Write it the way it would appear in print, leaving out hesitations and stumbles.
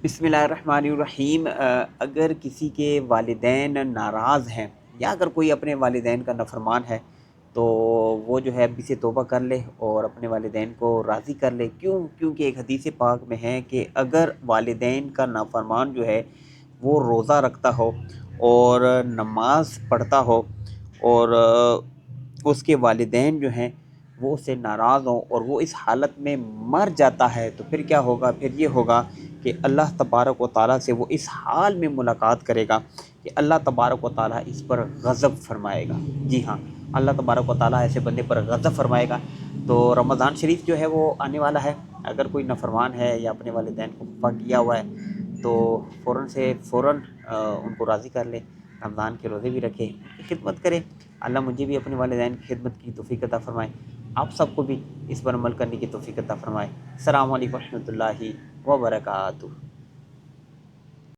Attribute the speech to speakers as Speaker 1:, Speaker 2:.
Speaker 1: बिस्मिल्लाहिर्रहमानिर्रहीम। अगर किसी के वालिदैन नाराज़ हैं या अगर कोई अपने वालिदैन का नाफरमान है तो वो जो है अभी से तौबा कर ले और अपने वालिदैन को राज़ी कर ले। क्योंकि एक हदीस पाक में है कि अगर वालिदैन का नाफरमान जो है वो रोज़ा रखता हो और नमाज पढ़ता हो और उसके वालिदैन जो हैं वो उससे नाराज़ हों और वो इस हालत में मर जाता है, तो फिर क्या होगा? फिर ये होगा कि अल्लाह तबारक व तआला से वो इस हाल में मुलाकात करेगा कि अल्लाह तबारक व तआला इस पर गज़ब फरमाएगा। जी हाँ, अल्लाह तबारक व तआला ऐसे बंदे पर गज़ब फरमाएगा। तो रमज़ान शरीफ जो है वो आने वाला है। अगर कोई नाफरमान है या अपने वालिदैन को खफ़ा किया हुआ है तो फ़ौरन से फ़ौरन उनको राज़ी कर लें, रमज़ान के रोज़े भी रखें, उनकी खिदमत करें। अल्लाह मुझे भी अपने वालिदैन की खिदमत की तौफ़ीक अता फ़रमाए, आप सबको भी इस पर अमल करने की तौफ़ीक अता फ़रमाए। अस्सलामु अलैकुम व रहमतुल्लाहि व बरकातुहू।